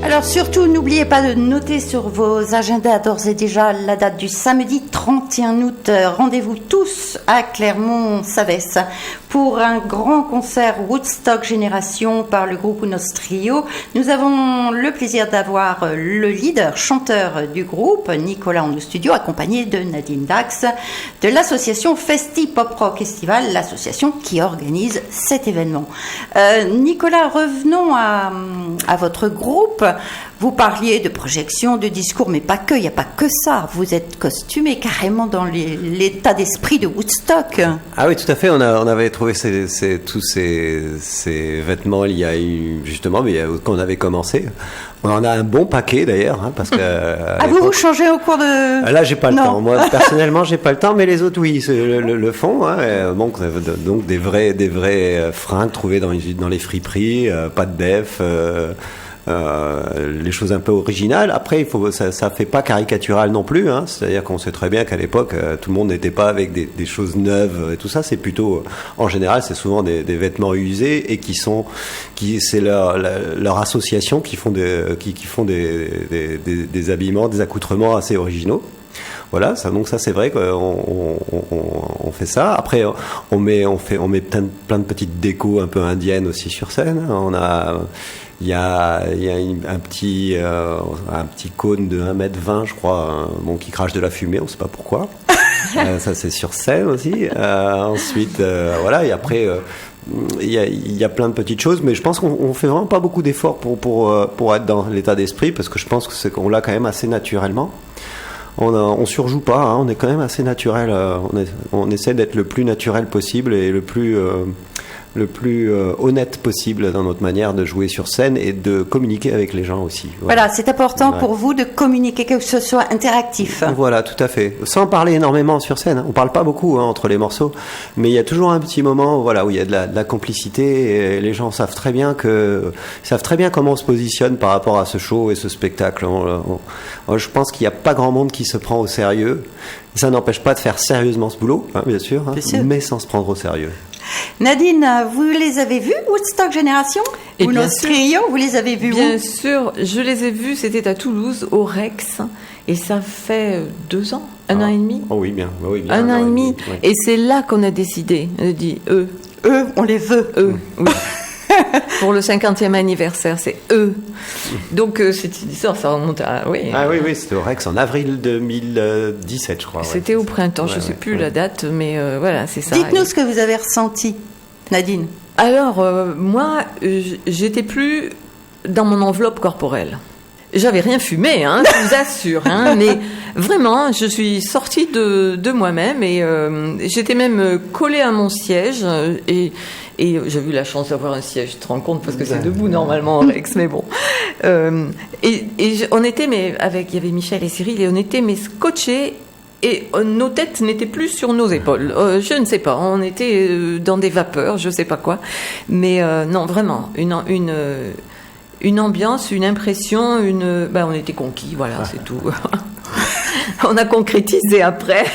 Alors surtout, n'oubliez pas de noter sur vos agendas d'ores et déjà la date du samedi 31 août. Rendez-vous tous à Clermont-Savès pour un grand concert Woodstock Génération par le groupe Unos Trio. Nous avons le plaisir d'avoir le leader, chanteur du groupe, Nicolas, en nos studios, accompagné de Nadine Dax, de l'association Festi Pop Rock Festival, l'association qui organise cet événement. Nicolas, revenons à votre groupe. Vous parliez de projection, de discours, mais pas que, il n'y a pas que ça. Vous êtes costumé carrément dans l'état d'esprit de Woodstock. Ah oui, tout à fait. On avait trouvé tous ces vêtements il y a eu, justement, mais quand on avait commencé. On en a un bon paquet d'ailleurs, hein, parce que. Vous changez au cours de. Là, j'ai pas le temps. Moi, personnellement, j'ai pas le temps, mais les autres, oui, le font. Hein, donc des vrais fringues trouvées dans les friperies, pas de def. Les choses un peu originales. Après, ça fait pas caricatural non plus, hein. C'est-à-dire qu'on sait très bien qu'à l'époque, tout le monde n'était pas avec des choses neuves et tout ça. C'est plutôt, en général, c'est souvent des vêtements usés et c'est leur association qui font des habillements, des accoutrements assez originaux. Voilà, donc ça c'est vrai qu'on fait ça. Après, on met plein de petites décos un peu indiennes aussi sur scène. Il y a un petit cône de 1m20, je crois, qui crache de la fumée, on ne sait pas pourquoi. Ça, c'est sur scène aussi. Ensuite, voilà, et après, il y a plein de petites choses, mais je pense qu'on fait vraiment pas beaucoup d'efforts pour être dans l'état d'esprit, parce que je pense qu'on l'a quand même assez naturellement. On surjoue pas, hein, on est quand même assez naturel. On essaie d'être le plus naturel possible et le plus honnête possible dans notre manière de jouer sur scène et de communiquer avec les gens aussi. Voilà, c'est important pour vous de communiquer, que ce soit interactif. Voilà, tout à fait. Sans parler énormément sur scène. On parle pas beaucoup entre les morceaux, mais il y a toujours un petit moment où il y a de la complicité et les gens savent très bien comment on se positionne par rapport à ce show et ce spectacle. Je pense qu'il n'y a pas grand monde qui se prend au sérieux. Ça n'empêche pas de faire sérieusement ce boulot, hein, bien sûr, mais sans se prendre au sérieux. Nadine, vous les avez vus, Woodstock Génération? Et Unos Trio, vous les avez vus? Bien sûr, je les ai vus, c'était à Toulouse, au Rex, et ça fait 2 ans, un an et demi. Oh oui, bien. Un an et demi, oui. Et c'est là qu'on a décidé, on a dit eux, on les veut. Oui. Pour le 50e anniversaire, c'est eux. Donc, cette histoire, ça remonte à... Oui. Ah oui, c'était au Rex en avril 2017, je crois. C'était au printemps, je ne sais plus la date, mais voilà, c'est ça. Dites-nous ce que vous avez ressenti, Nadine. Alors, moi, j'étais plus dans mon enveloppe corporelle. J'avais rien fumé, hein, je vous assure, hein, mais vraiment, je suis sortie de moi-même et j'étais même collée à mon siège et j'ai eu la chance d'avoir un siège, tu te rends compte, parce que c'est debout normalement, Rex, mais bon. On était, il y avait Michel et Cyril, et on était scotchés. Et nos têtes n'étaient plus sur nos épaules. Je ne sais pas, on était dans des vapeurs, je ne sais pas quoi. Mais non, vraiment, une ambiance, une impression, on était conquis, voilà, c'est tout. On a concrétisé après.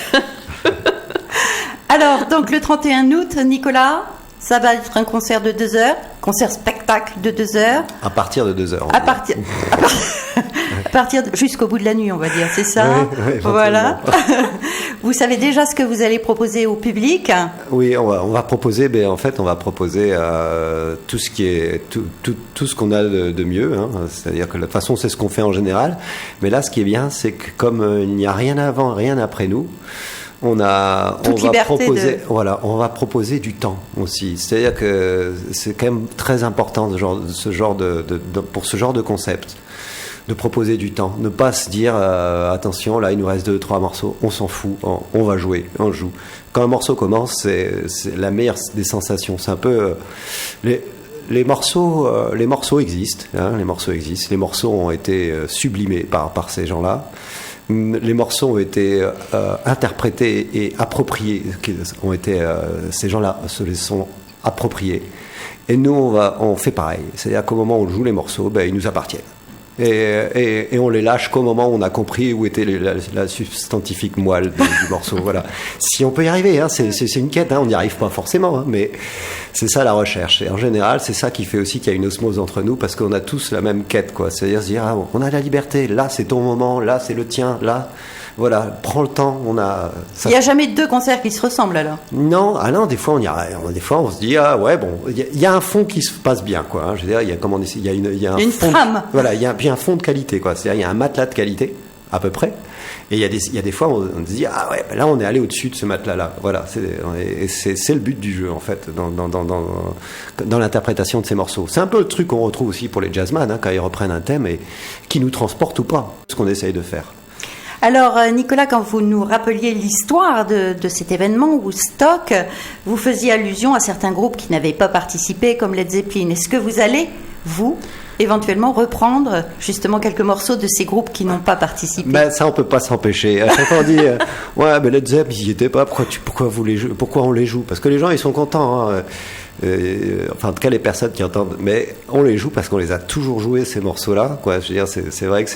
Alors, donc le 31 août, Nicolas, ça va être un concert de 2 heures, concert-spectacle de 2 heures. À partir de 2 heures. À partir jusqu'au bout de la nuit, on va dire, c'est ça? Oui, voilà. Vous savez déjà ce que vous allez proposer au public? Oui, on va proposer, tout ce qui est tout ce qu'on a de mieux, hein. C'est-à-dire que de toute façon, c'est ce qu'on fait en général. Mais là, ce qui est bien, c'est que comme il n'y a rien avant, rien après nous. On va proposer du temps aussi. C'est-à-dire que c'est quand même très important pour ce genre de concept, de proposer du temps, ne pas se dire attention, là il nous reste 2-3 morceaux, on s'en fout, on va jouer, on joue. Quand un morceau commence, c'est la meilleure des sensations. C'est un peu les morceaux existent, hein, les morceaux ont été sublimés par ces gens-là. Les morceaux ont été interprétés et appropriés, ces gens-là se les sont appropriés. Et nous, on fait pareil. C'est-à-dire qu'au moment où on joue les morceaux, ils nous appartiennent. Et on les lâche qu'au moment où on a compris où était la substantifique moelle du morceau. Voilà. Si on peut y arriver, hein, c'est une quête, hein, on n'y arrive pas forcément, hein, mais c'est ça la recherche. Et en général, c'est ça qui fait aussi qu'il y a une osmose entre nous, parce qu'on a tous la même quête, quoi. C'est-à-dire se dire, ah, on a la liberté, là c'est ton moment, là c'est le tien, là. Voilà, prends le temps, on a... Il n'y a jamais deux concerts qui se ressemblent alors? Non, des fois on y arrive, des fois on se dit, ah ouais, bon, il y a un fond qui se passe bien, quoi. Hein. Je veux dire, il y a une fond trame. Voilà, il y a un fond de qualité, quoi. C'est-à-dire, il y a un matelas de qualité, à peu près. Et il y a des fois, on se dit, ah ouais, ben là on est allé au-dessus de ce matelas-là. Voilà, c'est le but du jeu, en fait, dans l'interprétation de ces morceaux. C'est un peu le truc qu'on retrouve aussi pour les jazzman, hein, quand ils reprennent un thème et qui nous transporte ou pas, ce qu'on essaye de faire. Alors, Nicolas, quand vous nous rappeliez l'histoire de cet événement, Woodstock, vous faisiez allusion à certains groupes qui n'avaient pas participé, comme Led Zeppelin. Est-ce que vous allez, vous, éventuellement reprendre justement quelques morceaux de ces groupes qui n'ont pas participé? Ben, ça, on peut pas s'empêcher. À chaque fois, on dit, ouais, mais Led Zeppelin, ils n'y étaient pas. Pourquoi on les joue? Parce que les gens, ils sont contents. Hein. Enfin, en tout cas, les personnes qui entendent. Mais on les joue parce qu'on les a toujours joués, ces morceaux-là. Quoi. Je veux dire, c'est vrai que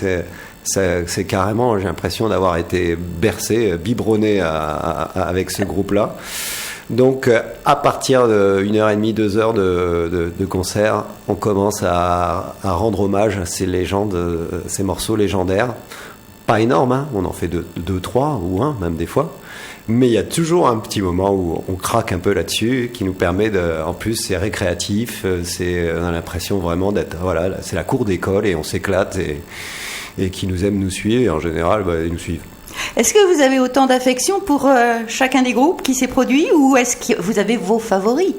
c'est carrément, j'ai l'impression d'avoir été bercé, biberonné avec ce groupe-là. Donc, à partir de 1h30, 2 heures de concert, on commence à rendre hommage à ces légendes, ces morceaux légendaires. Pas énorme, hein, on en fait 2, 3 ou 1, même des fois. Mais il y a toujours un petit moment où on craque un peu là-dessus, qui nous permet en plus, c'est récréatif, on a l'impression vraiment d'être, voilà, c'est la cour d'école et on s'éclate et qui nous aiment nous suivent, et en général, bah, ils nous suivent. Est-ce que vous avez autant d'affection pour chacun des groupes qui s'est produit, ou est-ce que vous avez vos favoris?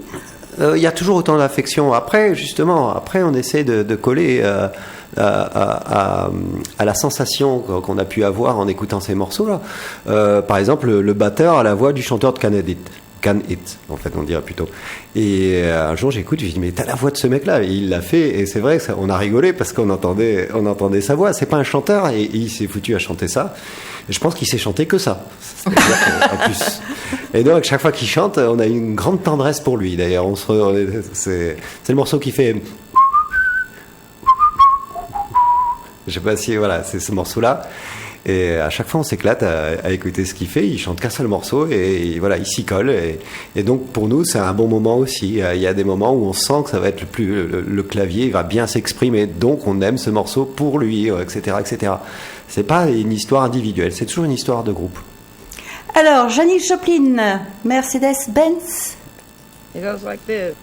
Il y a toujours autant d'affection. Après, justement, on essaie de coller à la sensation qu'on a pu avoir en écoutant ces morceaux-là. Par exemple, le batteur a la voix du chanteur de Can It, en fait, on dirait plutôt. Et un jour, j'écoute, je dis, mais t'as la voix de ce mec-là. Et il l'a fait, et c'est vrai, on a rigolé parce qu'on entendait sa voix. C'est pas un chanteur, et il s'est foutu à chanter ça. Et je pense qu'il sait chanter que ça. En plus. Et donc, chaque fois qu'il chante, on a une grande tendresse pour lui. D'ailleurs, c'est le morceau qui fait... Je sais pas si, voilà, c'est ce morceau-là. Et à chaque fois, on s'éclate à écouter ce qu'il fait. Il chante qu'un seul morceau et voilà, il s'y colle. Et donc, pour nous, c'est un bon moment aussi. Il y a des moments où on sent que ça va être le clavier, il va bien s'exprimer. Donc, on aime ce morceau pour lui, etc., etc. C'est pas une histoire individuelle, c'est toujours une histoire de groupe. Alors, Janis Joplin, Mercedes-Benz. It goes like this.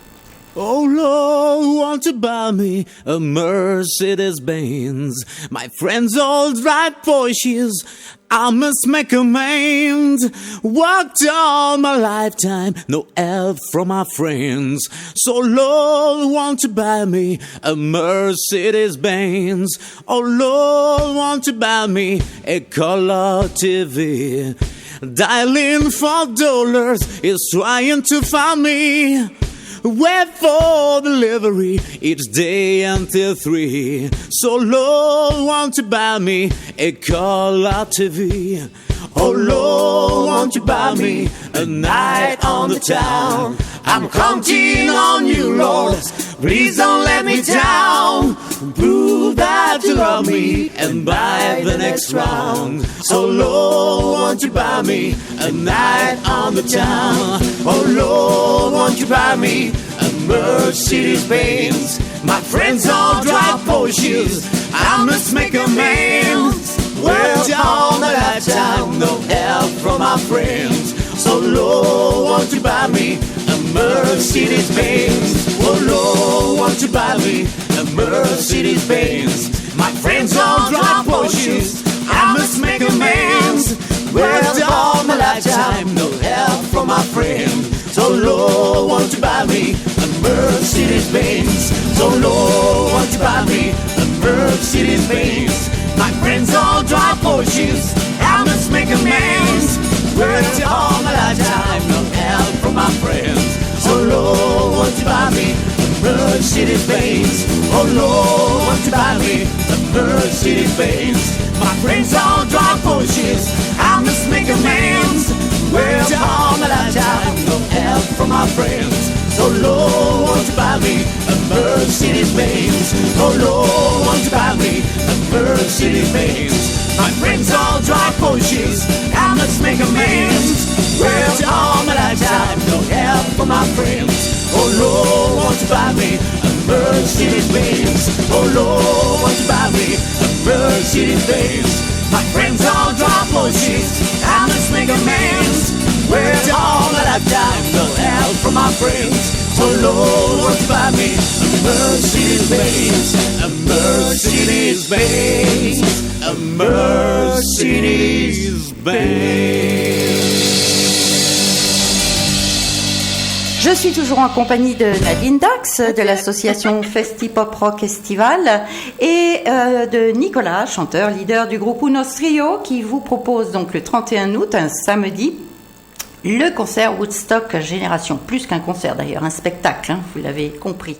Oh Lord, won't you buy me a Mercedes-Benz? My friends all drive Porsches, I must make amends. Worked all my lifetime, no help from my friends. So Lord, won't you buy me a Mercedes-Benz? Oh Lord, won't you buy me a color TV? Dialing $4 is trying to find me. Wait for delivery each day until 3. So Lord, won't you buy me a color TV? Oh Lord, won't you buy me a night on the town? I'm counting on you, Lord, please don't let me down. Prove that you love me and buy the next round. So Lord, won't you buy me a night on the town? Oh Lord, won't you buy me a Mercedes-Benz? My friends all drive Porsches, I must make amends. Worked all my lifetime, no help from my friends. So Lord, won't you buy me a Mercedes-Benz? Oh Lord, won't you buy me a Mercedes-Benz? My friends all drive Porsches, I must make amends. Worked all my lifetime, no help from my friends. So Lord, won't you buy me a Mercedes-Benz? So Lord, won't you buy me a Mercedes-Benz? My friends all drive Porsches, I must make amends. Worked all my lifetime, no help from my friends. So Lord, won't you buy me a Mercedes-Benz? Oh Lord, won't you buy me a Mercedes-Benz? My friends all drive Porsches, I must make amends. Worked all my lifetime, no help from my friends. So Lord, won't you buy me a Mercedes-Benz? Oh Lord, won't you buy me a Lord, won't you buy me a Mercedes-Benz? My friends all drive Porsches, I must make amends. With all that I've done, no help from my friends. So Lord, won't you buy me a Mercedes-Benz? A Mercedes-Benz, a Mercedes-Benz. Je suis toujours en compagnie de Nadine Dax, de l'association Festi-Pop Rock Estival, et de Nicolas, chanteur, leader du groupe Unos Trio, qui vous propose donc le 31 août, un samedi, le concert Woodstock Génération. Plus qu'un concert d'ailleurs, un spectacle, hein, vous l'avez compris.